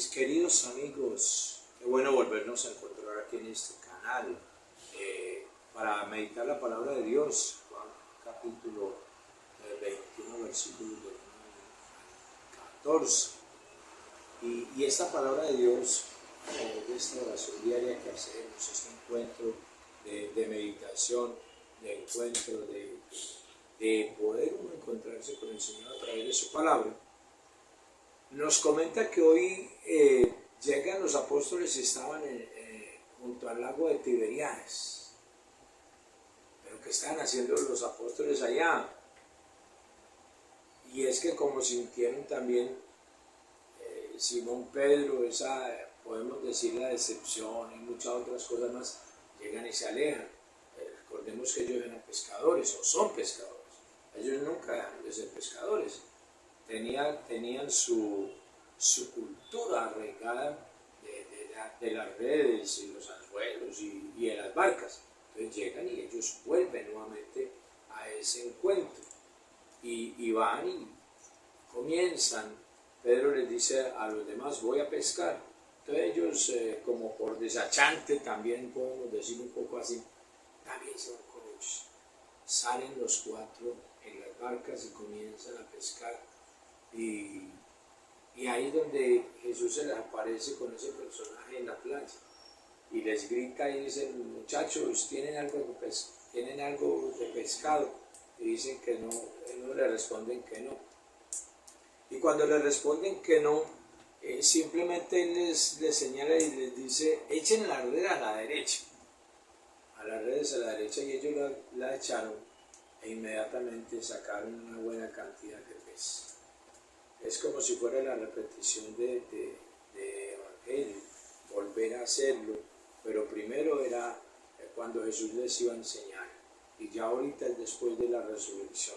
Mis queridos amigos, qué bueno volvernos a encontrar aquí en este canal para meditar la palabra de Dios, Juan capítulo 21, versículos del 1 al 14. Y esta palabra de Dios, de esta oración diaria que hacemos, este encuentro de meditación, de encuentro de poder uno encontrarse con el Señor a través de su palabra, nos comenta que hoy llegan los apóstoles y estaban junto al lago de Tiberíades. Pero ¿qué estaban haciendo los apóstoles allá? Y es que como sintieron también Simón Pedro, podemos decir la decepción y muchas otras cosas más, llegan y se alejan. Recordemos que ellos eran pescadores o son pescadores. Ellos nunca dejan de ser pescadores. Tenían su cultura arraigada de las redes y los anzuelos y de las barcas. Entonces llegan y ellos vuelven nuevamente a ese encuentro y van y comienzan. Pedro les dice a los demás: voy a pescar. Entonces ellos, como por desachante, también podemos decir un poco así, también se van con ellos. Salen los cuatro en las barcas y comienzan a pescar. Y ahí es donde Jesús se les aparece con ese personaje en la playa y les grita y dice: muchachos, ¿tienen algo de pescado? Y dicen que no, ellos le responden que no. Y cuando le responden que no, simplemente él les señala y les dice: echen la red a la derecha. A las redes a la derecha, y ellos la echaron e inmediatamente sacaron una buena cantidad de peces. Es como si fuera la repetición de Evangelio, volver a hacerlo, pero primero era cuando Jesús les iba a enseñar, y ya ahorita es después de la resurrección.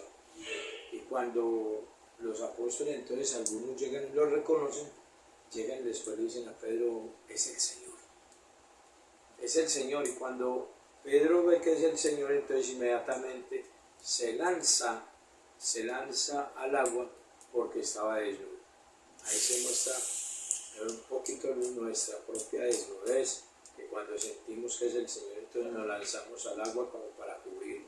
Y cuando los apóstoles, entonces algunos llegan y lo reconocen, llegan y después le dicen a Pedro: es el Señor. Es el Señor. Y cuando Pedro ve que es el Señor, entonces inmediatamente se lanza al agua, porque estaba desnudo. Ahí se muestra un poquito nuestra propia desnudez, que cuando sentimos que es el Señor, entonces nos lanzamos al agua como para cubrir,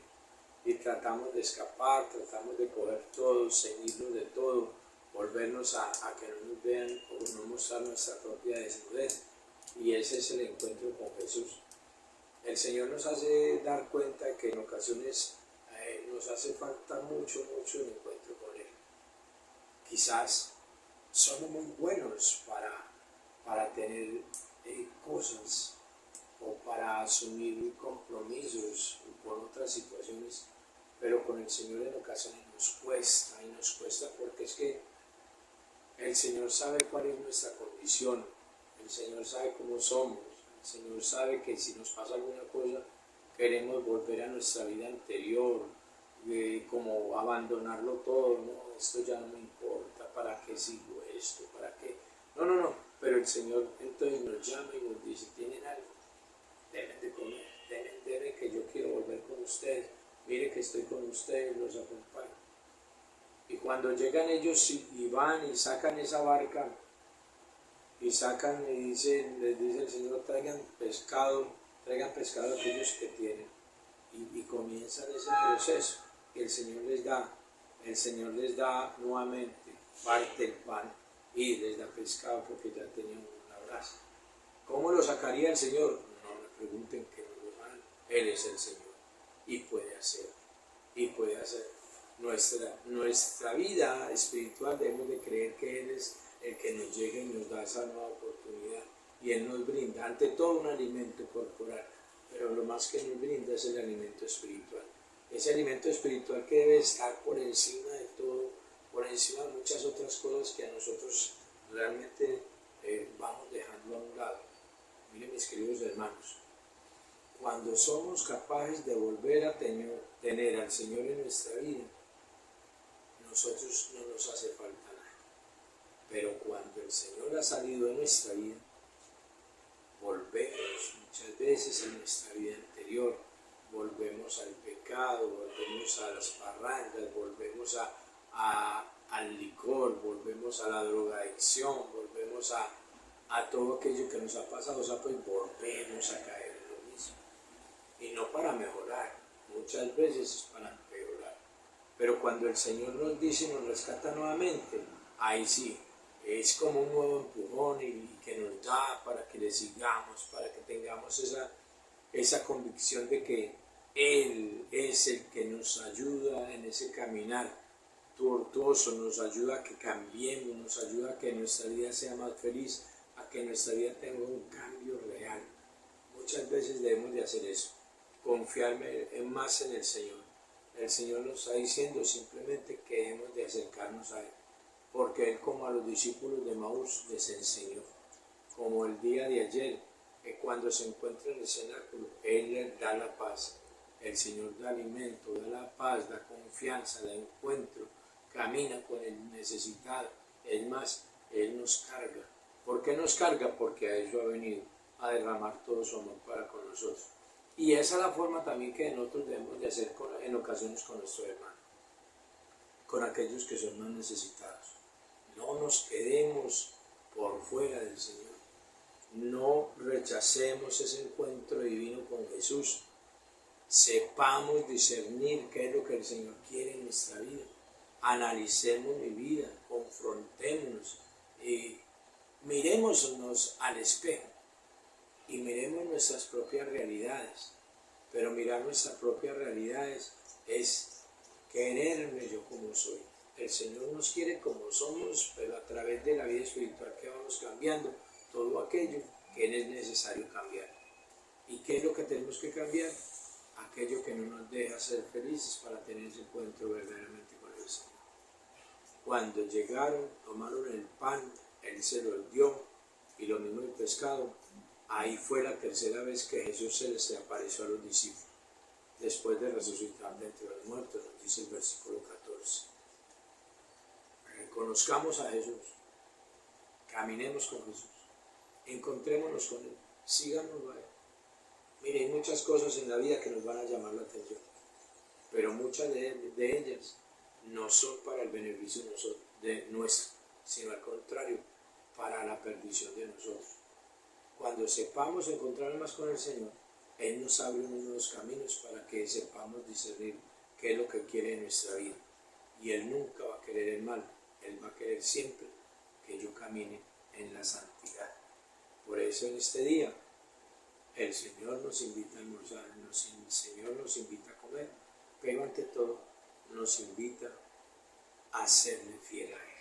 y tratamos de escapar, tratamos de coger todo, ceñirnos de todo, volvernos a que no nos vean o no mostrar nuestra propia desnudez. Y ese es el encuentro con Jesús. El Señor nos hace dar cuenta que en ocasiones nos hace falta mucho el encuentro con Él. Quizás somos muy buenos para tener cosas o para asumir compromisos con otras situaciones, pero con el Señor en ocasiones nos cuesta porque es que el Señor sabe cuál es nuestra condición, el Señor sabe cómo somos, el Señor sabe que si nos pasa alguna cosa queremos volver a nuestra vida anterior, como abandonarlo todo. No, esto ya no me importa, ¿para qué sigo esto? ¿Para qué? No, pero el Señor entonces nos llama y nos dice: tienen algo, deben de comer, deben que yo quiero volver con ustedes, mire que estoy con ustedes, los acompaño. Y cuando llegan ellos y van y sacan esa barca, y sacan y les dice el Señor: traigan pescado a aquellos que tienen, y comienzan ese proceso. El Señor les da nuevamente, parte el pan y les da pescado porque ya tenían una brasa. ¿Cómo lo sacaría el Señor? No me pregunten, que no lo hagan. Él es el Señor y puede hacer. Nuestra vida espiritual, debemos de creer que Él es el que nos llega y nos da esa nueva oportunidad, y Él nos brinda ante todo un alimento corporal, pero lo más que nos brinda es el alimento espiritual. Ese alimento espiritual que debe estar por encima de todo, por encima de muchas otras cosas que a nosotros realmente vamos dejando a un lado. Miren, mis queridos hermanos, cuando somos capaces de volver a tener al Señor en nuestra vida, nosotros no nos hace falta nada. Pero cuando el Señor ha salido de nuestra vida, volvemos muchas veces a nuestra vida anterior, volvemos al pecado, volvemos a las parrandas, volvemos al licor, volvemos a la drogadicción, volvemos a todo aquello que nos ha pasado, o sea, pues volvemos a caer en lo mismo. Y no para mejorar, muchas veces es para empeorar. Pero cuando el Señor nos dice y nos rescata nuevamente, ahí sí, es como un nuevo empujón y que nos da para que le sigamos, para que tengamos esa convicción de que Él es el que nos ayuda en ese caminar tortuoso, nos ayuda a que cambiemos, nos ayuda a que nuestra vida sea más feliz, a que nuestra vida tenga un cambio real. Muchas veces debemos de hacer eso, confiarme más en el Señor. El Señor nos está diciendo simplemente que debemos de acercarnos a Él, porque Él, como a los discípulos de Maús les enseñó, como el día de ayer, que cuando se encuentra en el cenáculo, Él les da la paz. El Señor da alimento, da la paz, da confianza, da encuentro, camina con el necesitado. Es más, Él nos carga. ¿Por qué nos carga? Porque a eso ha venido, a derramar todo su amor para con nosotros. Y esa es la forma también que nosotros debemos de hacer en ocasiones con nuestro hermano, con aquellos que son más necesitados. No nos quedemos por fuera del Señor. No rechacemos ese encuentro divino con Jesús. Sepamos discernir qué es lo que el Señor quiere en nuestra vida. Analicemos mi vida, confrontémonos y mirémonos al espejo y miremos nuestras propias realidades. Pero mirar nuestras propias realidades es quererme yo como soy. El Señor nos quiere como somos, pero a través de la vida espiritual que vamos cambiando todo aquello que es necesario cambiar. ¿Y qué es lo que tenemos que cambiar? Aquello que no nos deja ser felices para tener ese encuentro verdaderamente con el Señor. Cuando llegaron, tomaron el pan, Él se los dio, y lo mismo el pescado. Ahí fue la tercera vez que Jesús se les apareció a los discípulos, después de resucitar de entre los muertos, nos dice el versículo 14. Reconozcamos a Jesús, caminemos con Jesús, encontrémonos con Él, síganos a Él. Mire, hay muchas cosas en la vida que nos van a llamar la atención, pero muchas de ellas no son para el beneficio de nuestro, sino al contrario, para la perdición de nosotros. Cuando sepamos encontrar más con el Señor, Él nos abre unos nuevos caminos para que sepamos discernir qué es lo que quiere en nuestra vida. Y Él nunca va a querer el mal, Él va a querer siempre que yo camine en la santidad. Por eso en este día, el Señor nos invita a almorzar, el Señor nos invita a comer, pero ante todo nos invita a serle fiel a Él.